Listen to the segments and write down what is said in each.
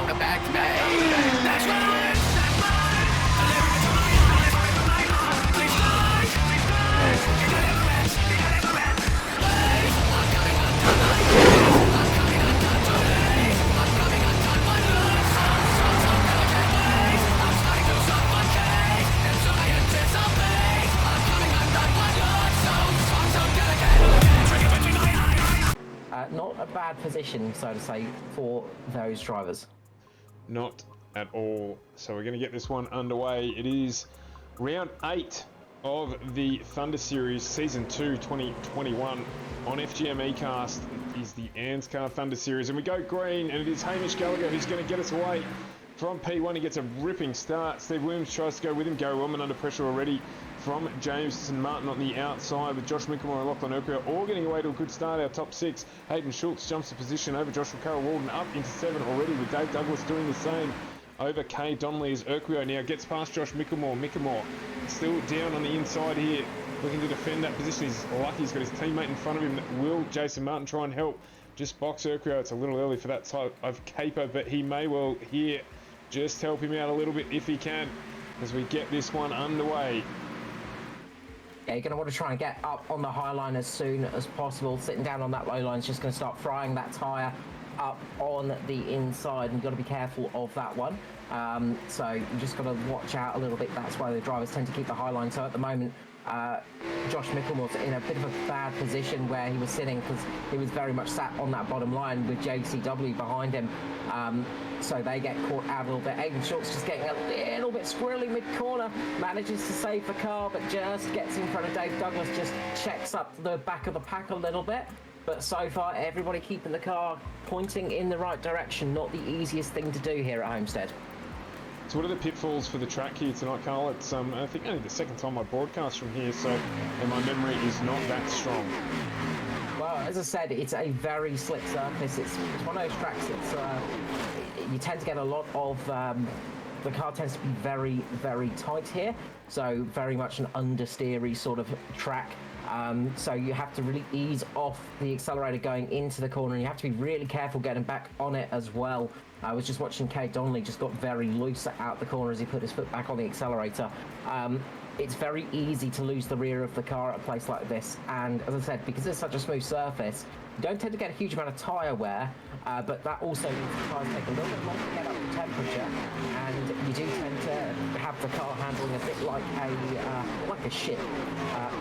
Not a bad position, so to say, for those drivers. Not at all. So we're going to get this one underway. It is round 8 of the Thunder Series Season 2 2021 on FGM eCast. It is the ANZCAR Thunder Series, and we go green, and it is Hamish Gallagher who's going to get us away from P1. He gets a ripping start. Steve Williams tries to go with him. Gary Wellman under pressure already from Jameson Martin on the outside, with Josh Mickelmore and Lachlan Urquhart all getting away to a good start. Our top 6. Hayden Schultz jumps the position over Joshua Carroll Walden up into 7 already, with Dave Douglas doing the same over Kay Donnelly as Urquhart now gets past Josh Mickelmore. Mickelmore still down on the inside here, looking to defend that position. He's lucky he's got his teammate in front of him. Will Jason Martin try and help just box Urquhart? It's a little early for that type of caper, but he may well here just help him out a little bit if he can, as we get this one underway. Yeah, you're going to want to try and get up on the high line as soon as possible. Sitting down on that low line is just going to start frying that tyre up on the inside, and you've got to be careful of that one. So you just got to watch out a little bit. That's why the drivers tend to keep the high line. So at the moment, Josh Mickelmore's in a bit of a bad position where he was sitting, because he was very much sat on that bottom line with JCW behind him. So they get caught out a little bit. Aidan Schultz just getting a little bit squirrely mid-corner, manages to save the car, but just gets in front of Dave Douglas, just checks up the back of the pack a little bit. But so far, everybody keeping the car pointing in the right direction. Not the easiest thing to do here at Homestead. So what are the pitfalls for the track here tonight, Carl? It's I think only the second time I broadcast from here, so and my memory is not that strong. Well, as I said, it's a very slick surface. It's one of those tracks that's you tend to get a lot of the car tends to be very, very tight here, so very much an understeery sort of track. So you have to really ease off the accelerator going into the corner, and you have to be really careful getting back on it as well. I was just watching Kay Donnelly just got very loose out the corner as he put his foot back on the accelerator. It's very easy to lose the rear of the car at a place like this, and as I said, because it's such a smooth surface, you don't tend to get a huge amount of tyre wear, but that also means the tyres take a little bit longer to get up to temperature, and you do tend to have the car handling a bit like a ship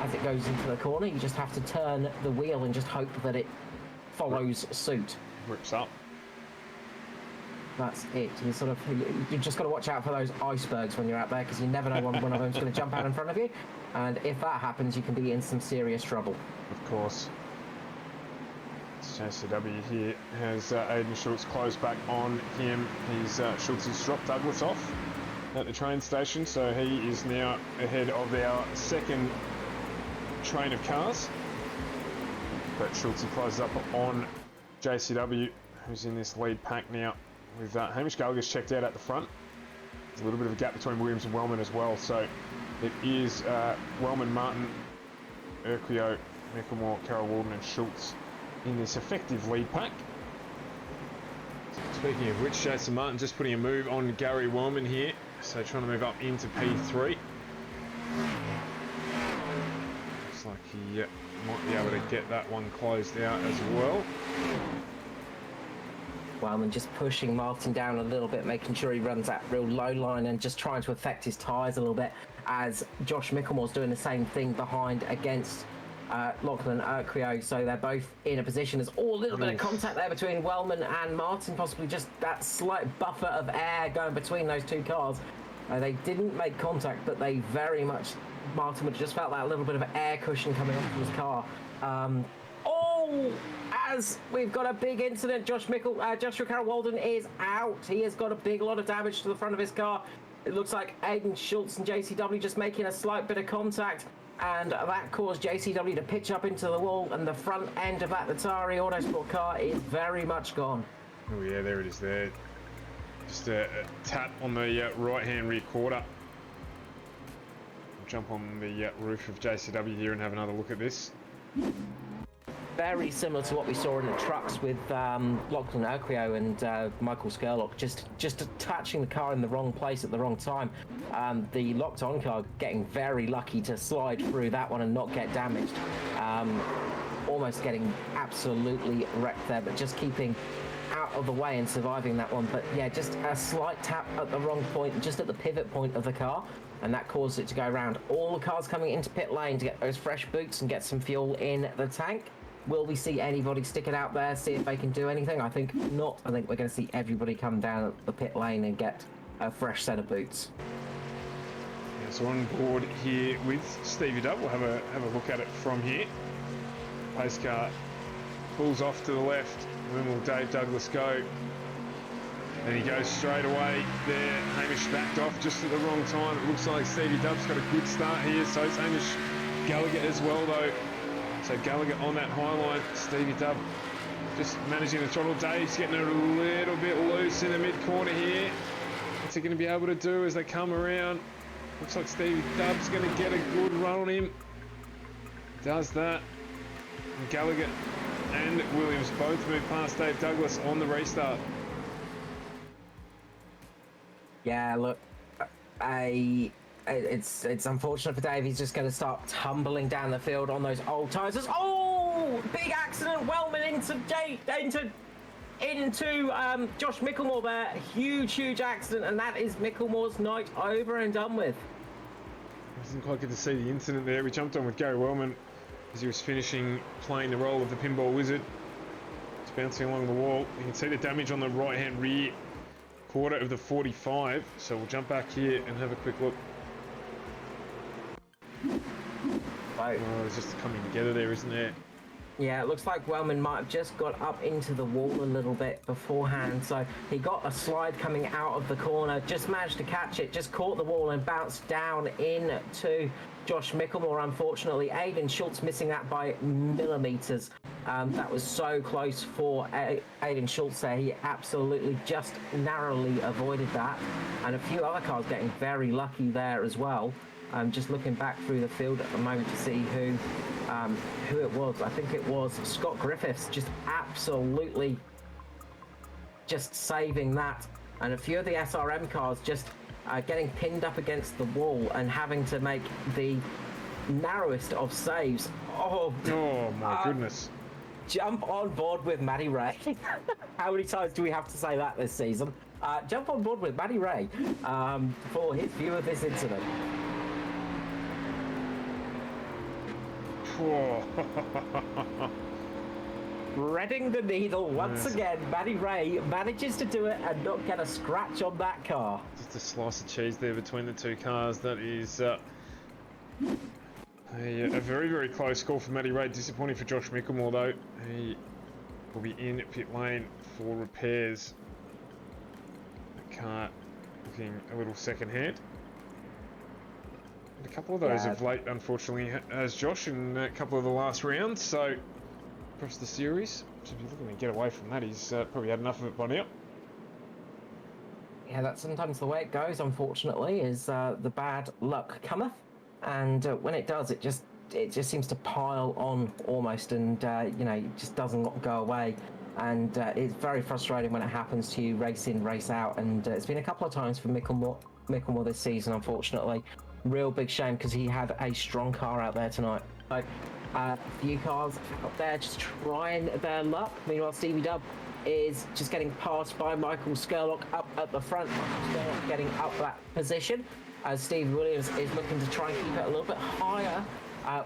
as it goes into the corner. You just have to turn the wheel and just hope that it follows suit. Rips up. That's it. You just got to watch out for those icebergs when you're out there, because you never know when one of them's going to jump out in front of you, and if that happens, you can be in some serious trouble. Of course. JCW here has Aidan Schultz close back on him. Schultz has dropped Douglas off at the train station, so he is now ahead of our second train of cars. But Schultz closes up on JCW, who's in this lead pack now, with Hamish Gallagher's checked out at the front. There's a little bit of a gap between Williams and Wellman as well, so it is Wellman, Martin, Urquhart, Mickelmore, Carroll Walden and Schultz in this effective lead pack. Speaking of which, Jason Martin just putting a move on Gary Wellman here, so trying to move up into P3. Looks like he might be able to get that one closed out as well. Wellman just pushing Martin down a little bit, making sure he runs that real low line and just trying to affect his tyres a little bit, as Josh Mickelmore's doing the same thing behind against Lachlan Urquhart. So they're both in a position. There's all a little bit of contact there between Wellman and Martin, possibly just that slight buffer of air going between those two cars. They didn't make contact, but they very much, Martin would have just felt that little bit of air cushion coming off his car. As we've got a big incident, Joshua Carroll Walden is out. He has got a lot of damage to the front of his car. It looks like Aidan Schultz and JCW just making a slight bit of contact, and that caused JCW to pitch up into the wall, and the front end of that Atari Autosport car is very much gone. Oh yeah, there it is there. Just a tap on the right-hand rear quarter. I'll jump on the roof of JCW here and have another look at this. very similar to what we saw in the trucks with Lachlan Urquio and Michael Skurlock, just attaching the car in the wrong place at the wrong time. The locked-on car getting very lucky to slide through that one and not get damaged. Almost getting absolutely wrecked there, but just keeping out of the way and surviving that one. But yeah, just a slight tap at the wrong point, just at the pivot point of the car, and that caused it to go around. All the cars coming into pit lane to get those fresh boots and get some fuel in the tank. Will we see anybody stick it out there, see if they can do anything? I think not. I think we're going to see everybody come down the pit lane and get a fresh set of boots. Yeah, so on board here with Stevie Dubb, we'll have a look at it from here. Pace car pulls off to the left. When will Dave Douglas go? And he goes straight away there. Hamish backed off just at the wrong time. It looks like Stevie Dubb's got a good start here. So it's Hamish Gallagher as well, though. So Gallagher on that high line. Stevie Dubb just managing the throttle. Dave's getting a little bit loose in the mid-corner here. What's he going to be able to do as they come around? Looks like Stevie Dubb's going to get a good run on him. Does that. And Gallagher and Williams both move past Dave Douglas on the restart. Yeah, look, it's unfortunate for Dave. He's just going to start tumbling down the field on those old tyres. Oh, big accident! Wellman into Josh Micklemore there. Huge accident, and that is Micklemore's night over and done with. I didn't quite get to see the incident there. We jumped on with Gary Wellman as he was finishing playing the role of the pinball wizard. It's bouncing along the wall. You can see the damage on the right-hand rear quarter of the 45. So we'll jump back here and have a quick look. Oh, there's just coming together there, isn't there? Yeah, it looks like Wellman might have just got up into the wall a little bit beforehand. So he got a slide coming out of the corner, just managed to catch it, just caught the wall and bounced down into Josh Micklemore, unfortunately. Aidan Schultz missing that by millimetres. That was so close for Aidan Schultz there. He absolutely just narrowly avoided that. And a few other cars getting very lucky there as well. Just looking back through the field at the moment to see who it was. I think it was Scott Griffiths, just absolutely just saving that. And a few of the SRM cars just getting pinned up against the wall and having to make the narrowest of saves. Oh my goodness. Jump on board with Matty Ray. How many times do we have to say that this season? Jump on board with Matty Ray for his view of this incident. Threading the needle once again. Matty Ray manages to do it and not get a scratch on that car. Just a slice of cheese there between the two cars. That is a very close call for Matty Ray. Disappointing for Josh Micklemore though. He will be in pit lane for repairs. The car looking a little second hand. A couple of those of late, unfortunately, as Josh in a couple of the last rounds. So across the series, so if you're looking to get away from that, he's probably had enough of it by now. Yeah, that's sometimes the way it goes. Unfortunately, is the bad luck cometh, and when it does, it just seems to pile on almost, and it just doesn't go away. And it's very frustrating when it happens to you, race in, race out. And it's been a couple of times for Micklemore this season, unfortunately. Real big shame because he had a strong car out there tonight. So a few cars out there just trying their luck. Meanwhile, Stevie Dubb is just getting passed by Michael Skurlock up at the front. Michael Skurlock getting up that position as Steve Williams is looking to try and keep it a little bit higher.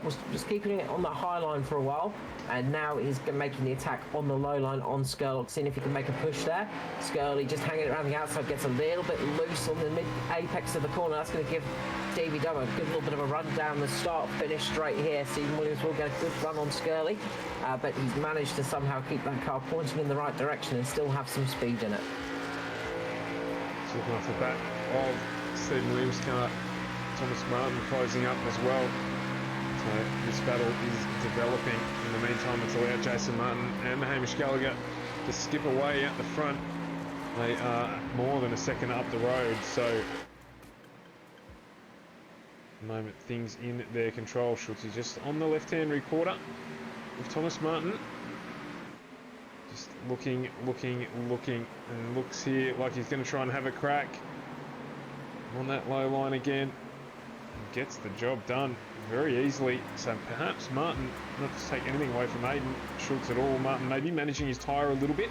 Was just keeping it on the high line for a while, and now he's making the attack on the low line on Skurlock, seeing if he can make a push there. Skurlock just hanging around the outside, gets a little bit loose on the mid-apex of the corner. That's going to give Stevie Dubb a good little bit of a run down the start-finish straight here. Stephen Williams will get a good run on Skurlock, but he's managed to somehow keep that car pointing in the right direction and still have some speed in it. So looking off the back of Stephen Williams' car, Thomas Martin closing up as well. So this battle is developing. In the meantime, it's allowed Jason Martin and Hamish Gallagher to skip away out the front. They are more than a second up the road, so at the moment things in their control. Schultz is just on the left-hand rear quarter. with Thomas Martin. Just looking, and looks here like he's going to try and have a crack on that low line again. And gets the job done very easily. So perhaps Martin, not to take anything away from Aiden Schultz at all, Martin maybe managing his tyre a little bit.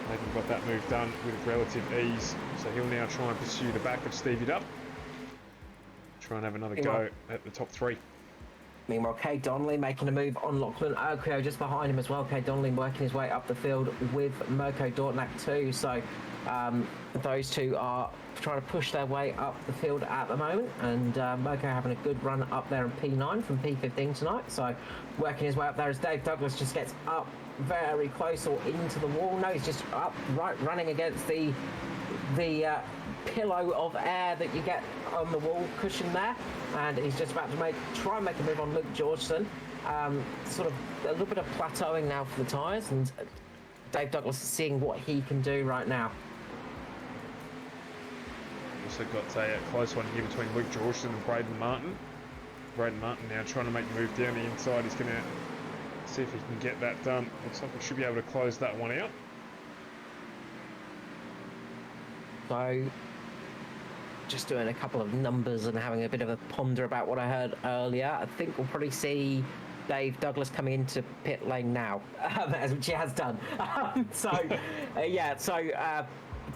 Aiden got that move done with relative ease. So he'll now try and pursue the back of Stevie Dubb. Try and have another go at the top three. Meanwhile, Kay Donnelly making a move on Lachlan Urquio just behind him as well. Kay Donnelly working his way up the field with Mirko Dortnak too. So those two are trying to push their way up the field at the moment. And Mirko having a good run up there in P9 from P15 tonight. So working his way up there as Dave Douglas just gets up very close or into the wall. No, he's just up right running against the pillow of air that you get on the wall cushion there, and he's just about to try and make a move on Luke Georgeson. Sort of a little bit of plateauing now for the tyres, and Dave Douglas is seeing what he can do right now. Also got a close one here between Luke Georgeson and Braden Martin. Braden Martin now trying to make the move down the inside. He's going to see if he can get that done. Looks like we should be able to close that one out. So just doing a couple of numbers and having a bit of a ponder about what I heard earlier. I think we'll probably see Dave Douglas coming into pit lane now, which he has done.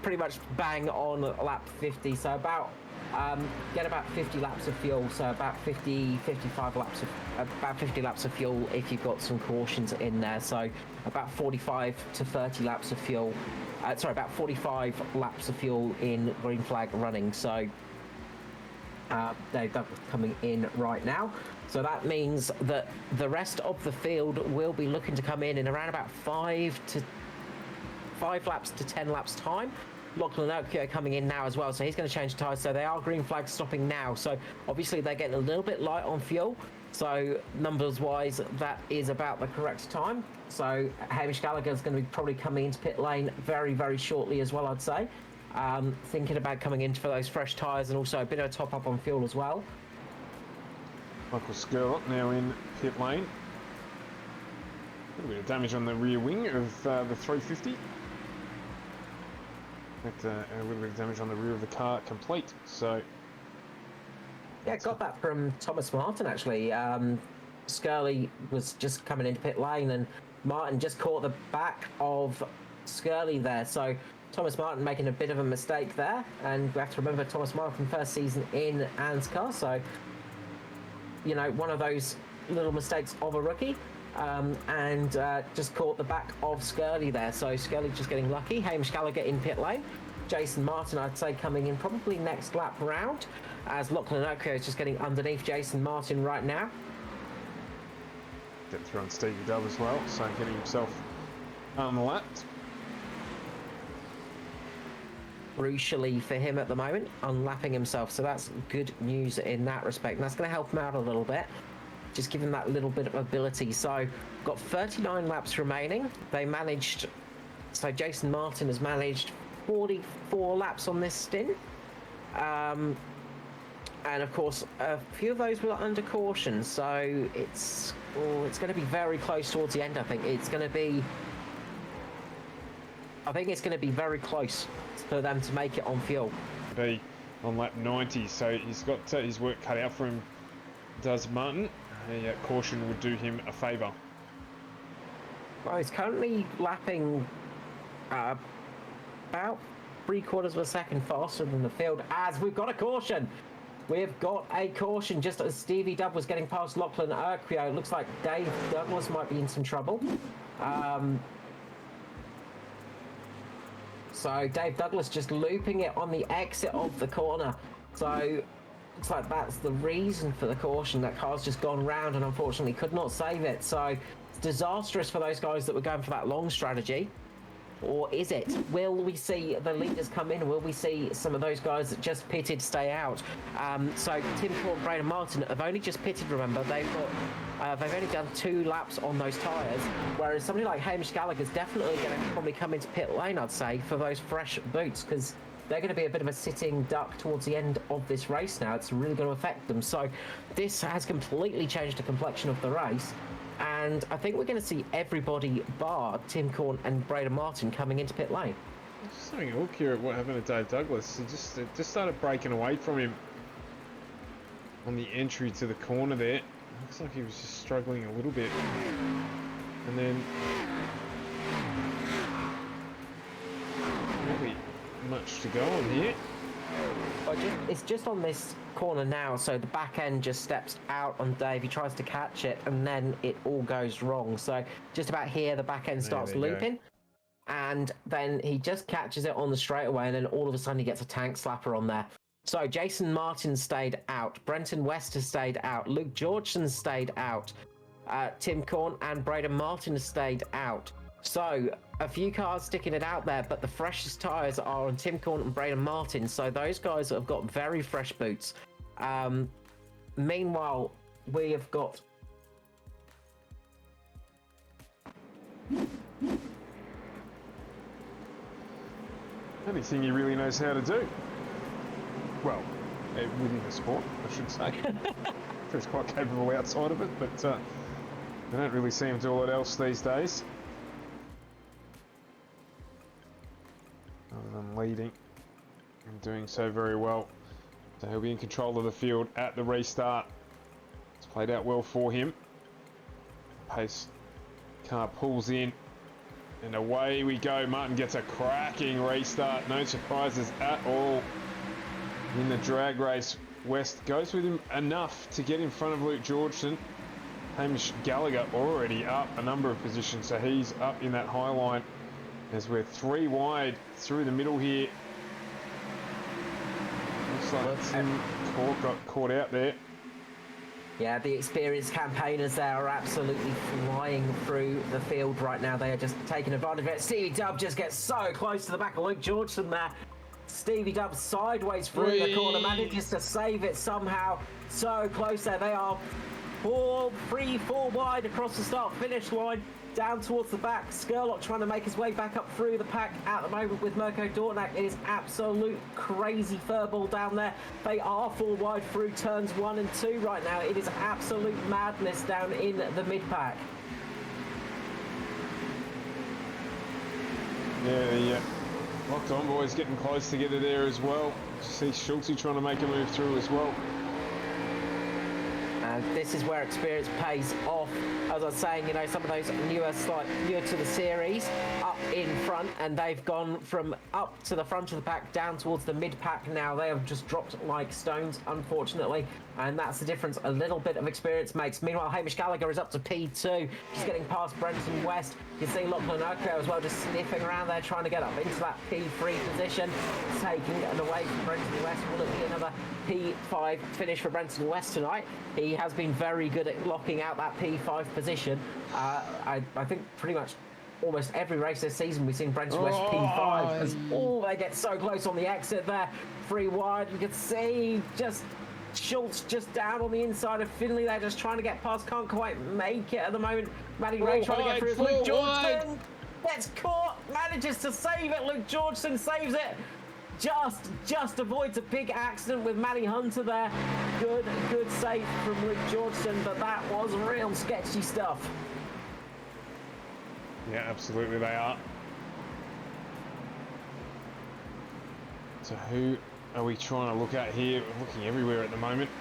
Pretty much bang on lap 50. So about get about 50 laps of fuel. So about 55 laps of about 50 laps of fuel if you've got some cautions in there. So about 45 to 30 laps of fuel. About 45 laps of fuel in green flag running. So Dave Douglas coming in right now. So that means that the rest of the field will be looking to come in around about 5 laps to 10 laps time. Lachlan Urquio coming in now as well, so he's going to change tyres. So they are green flags stopping now. So obviously they're getting a little bit light on fuel. So numbers-wise, that is about the correct time. So Hamish Gallagher is going to be probably coming into pit lane very, very shortly as well, I'd say. Thinking about coming in for those fresh tyres and also a bit of a top-up on fuel as well. Michael Skurlock now in pit lane. A little bit of damage on the rear wing of the 350. A little bit of damage on the rear of the car complete, so... Yeah, got that from Thomas Martin, actually. Skurley was just coming into pit lane and Martin just caught the back of Skurley there. So Thomas Martin making a bit of a mistake there. And we have to remember Thomas Martin first season in ANZCAR. So, you know, one of those little mistakes of a rookie. And just caught the back of Skurley there. So Skurley just getting lucky. Hamish Gallagher in pit lane. Jason Martin, I'd say, coming in probably next lap round, as Lachlan Urquio is just getting underneath Jason Martin right now. Getting through on Stevie Dubb as well, so getting himself unlapped. Crucially for him at the moment, unlapping himself, so that's good news in that respect, and that's going to help him out a little bit. Just give him that little bit of ability. So, got 39 laps remaining. They managed, so Jason Martin has managed 44 laps on this stint. And of course, a few of those were under caution, so it's going to be very close towards the end, I think. It's going to be very close for them to make it on fuel. Be on lap 90, so he's got his work cut out for him, does Martin. A caution would do him a favour. Well, he's currently lapping about 3/4 of a second faster than the field, as we've got a caution. We've got a caution just as Stevie Dubb was getting past Lachlan Urquio. It looks like Dave Douglas might be in some trouble. So Dave Douglas just looping it on the exit of the corner. So looks like that's the reason for the caution. That car's just gone round and unfortunately could not save it. So it's disastrous for those guys that were going for that long strategy. Or is it? Will we see the leaders come in? Will we see some of those guys that just pitted stay out? So Tim Court and Braden Martin have only just pitted, remember. They've only done 2 laps on those tyres, whereas somebody like Hamish Gallagher is definitely going to probably come into pit lane, I'd say, for those fresh boots, because they're going to be a bit of a sitting duck towards the end of this race now. It's really going to affect them. So this has completely changed the complexion of the race. And I think we're going to see everybody bar Tim Corn and Braden Martin coming into pit lane. Just having a look here at what happened to Dave Douglas. It just started breaking away from him on the entry to the corner there. Looks like he was just struggling a little bit. And then really much to go on here. It's just on this corner now, so the back end just steps out on Dave. He tries to catch it, and then it all goes wrong. So just about here, the back end starts looping. And then he just catches it on the straightaway, and then all of a sudden he gets a tank slapper on there. So Jason Martin stayed out, Brenton West has stayed out, Luke Georgeson stayed out, Tim Corn and Braden Martin has stayed out. So a few cars sticking it out there, but the freshest tyres are on Tim Corn and Braden Martin, so those guys have got very fresh boots. Meanwhile, we have got... Anything he really knows how to do. Well, within the sport, I should say. He's quite capable outside of it, but I don't really see him do a lot else these days. Other than leading and doing so very well. So he'll be in control of the field at the restart. It's played out well for him. Pace car pulls in. And away we go. Martin gets a cracking restart. No surprises at all in the drag race. West goes with him enough to get in front of Luke Georgeson. Hamish Gallagher already up a number of positions, so he's up in that high line as we're 3 wide through the middle here. Looks like Tim Cork got caught out there. Yeah, the experienced campaigners there are absolutely flying through the field right now. They are just taking advantage of it. Stevie Dubb just gets so close to the back of Luke Georgeson there. Stevie Dubb sideways through the corner, manages to save it somehow. So close there. They are 4 wide across the start-finish line. Down towards the back. Skurlock trying to make his way back up through the pack at the moment with Mirko Dornak. It is absolute crazy furball down there. They are 4 wide through turns 1 and 2 right now. It is absolute madness down in the mid-pack. Yeah. Locked on boys getting close together there as well. See Schulte trying to make a move through as well. And this is where experience pays off. As I was saying, you know, some of those newer to the series up in front, and they've gone from up to the front of the pack down towards the mid pack now. They have just dropped like stones, unfortunately, and that's the difference a little bit of experience makes. Meanwhile, Hamish Gallagher is up to P2, just getting past Brenton West. You can see Lachlan Oko as well, just sniffing around there, trying to get up into that P3 position, taking it away from Brenton West. Will it be another P5 finish for Brenton West tonight? He has been very good at locking out that P5 position. I think pretty much almost every race this season we've seen Brenton West P5. As, they get so close on the exit there. 3 wide, you can see just Schultz just down on the inside of Finley. They're just trying to get past, can't quite make it at the moment. Matty Ray trying to get through. Luke Georgeson gets caught, manages to save it. Luke Georgeson saves it. Just avoids a big accident with Matty Hunter there. Good save from Luke Georgeson, but that was real sketchy stuff. Yeah, absolutely they are. So who are we trying to look at here? We're looking everywhere at the moment.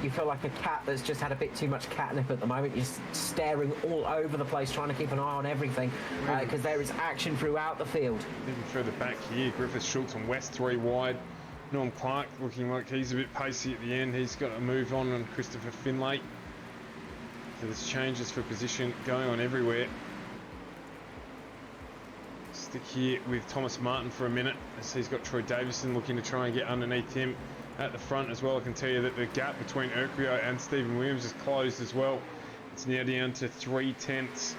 You feel like a cat that's just had a bit too much catnip at the moment. You're just staring all over the place, trying to keep an eye on everything, because there is action throughout the field. Even further back here, Griffith Schultz and West 3 wide. Norm Clark looking like he's a bit pacey at the end. He's got to move on Christopher Finlay. So there's changes for position going on everywhere. Stick here with Thomas Martin for a minute, as he's got Troy Davison looking to try and get underneath him at the front as well. I can tell you that the gap between Urquio and Stephen Williams is closed as well. It's now down to 3/10.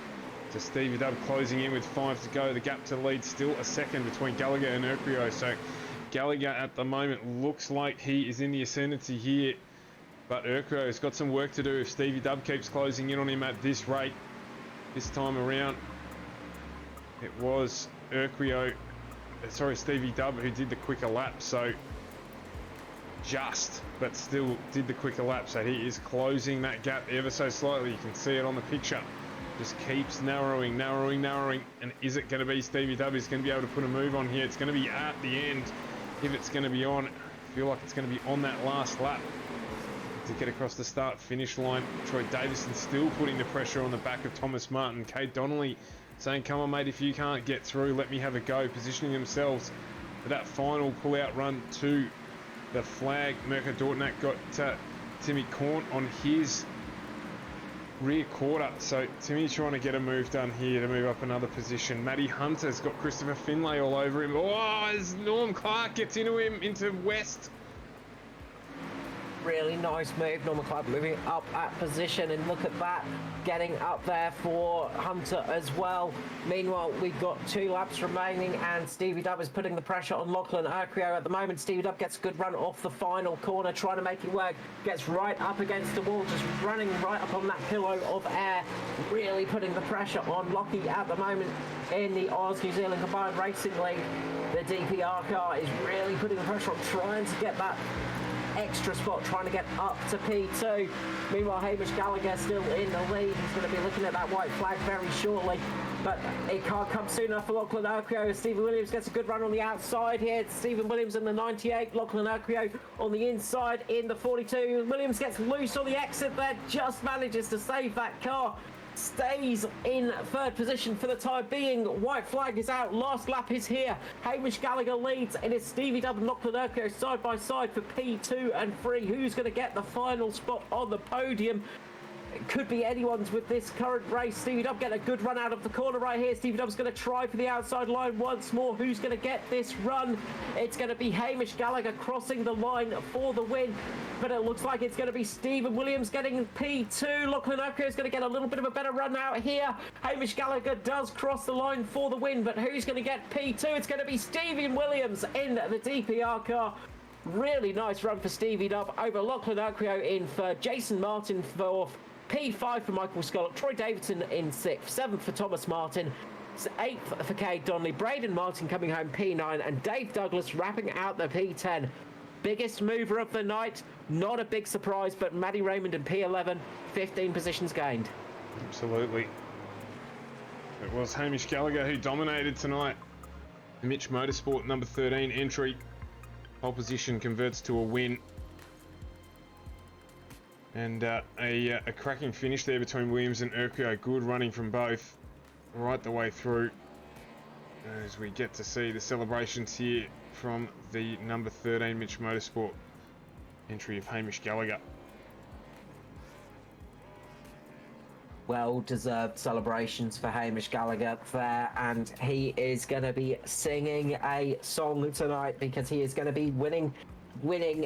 So Stevie Dubb closing in with 5 to go. The gap to lead still a second between Gallagher and Urquio. So Gallagher at the moment looks like he is in the ascendancy here, but Urquio has got some work to do if Stevie Dubb keeps closing in on him at this rate. This time around, it was Urquio Stevie Dubb, who did the quicker lap. So but still did the quicker lap. So he is closing that gap ever so slightly. You can see it on the picture. Just keeps narrowing. And is it going to be Stevie Dubb who's going to be able to put a move on here? It's going to be at the end. If it's going to be on, I feel like it's going to be on that last lap to get across the start-finish line. Troy Davison still putting the pressure on the back of Thomas Martin. Kate Donnelly saying, come on, mate, if you can't get through, let me have a go. Positioning themselves for that final pull-out run to the flag. Mirko Dortnak got Timmy Korn on his rear quarter. So Timmy trying to get a move done here to move up another position. Matty Hunter's got Christopher Finlay all over him. Oh, as Norm Clark gets into him, into West. Really nice move, Norman Clark moving up at position, and look at that, getting up there for Hunter as well. Meanwhile, we've got 2 laps remaining, and Stevie Dubb is putting the pressure on Lachlan Urquio at the moment. Stevie Dubb gets a good run off the final corner, trying to make it work, gets right up against the wall, just running right up on that pillow of air, really putting the pressure on Lockie at the moment in the Oz New Zealand Combined Racing League. The DPR car is really putting the pressure on, trying to get that extra spot, trying to get up to P2. Meanwhile, Hamish Gallagher still in the lead. He's going to be looking at that white flag very shortly, but it can't come soon enough for Lachlan Urquio. Stephen Williams gets a good run on the outside here. It's Stephen Williams in the 98, Lachlan Urquio on the inside in the 42. Williams gets loose on the exit there, just manages to save that car. Stays in 3rd position for the time being. White flag is out. Last lap is here. Hamish Gallagher leads, and it's Stevie Dubb and Lachlan Urquio side by side for P2 and 3. Who's going to get the final spot on the podium? It could be anyone's with this current race. Stevie Dubb getting a good run out of the corner right here. Stevie Dubb's going to try for the outside line once more. Who's going to get this run? It's going to be Hamish Gallagher crossing the line for the win, but it looks like it's going to be Stephen Williams getting P2. Lachlan Urquio is going to get a little bit of a better run out here. Hamish Gallagher does cross the line for the win, but who's going to get P2? It's going to be Stephen Williams in the DPR car. Really nice run for Stevie Dubb over Lachlan Urquio in 3rd, Jason Martin 4th, P5 for Michael Scott, Troy Davidson in 6th, 7th for Thomas Martin, 8th for Cade Donnelly, Braden Martin coming home P9, and Dave Douglas wrapping out the P10. Biggest mover of the night, not a big surprise, but Matty Raymond in P11, 15 positions gained. Absolutely. It was Hamish Gallagher who dominated tonight. Mitch Motorsport, number 13 entry. Pole position converts to a win. And a cracking finish there between Williams and Urquio. Good running from both right the way through. As we get to see the celebrations here from the number 13 Mitch Motorsport entry of Hamish Gallagher. Well-deserved celebrations for Hamish Gallagher there, and he is going to be singing a song tonight because he is going to be winning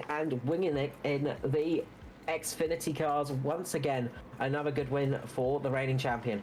and winging it in the Xfinity cars once again. Another good win for the reigning champion.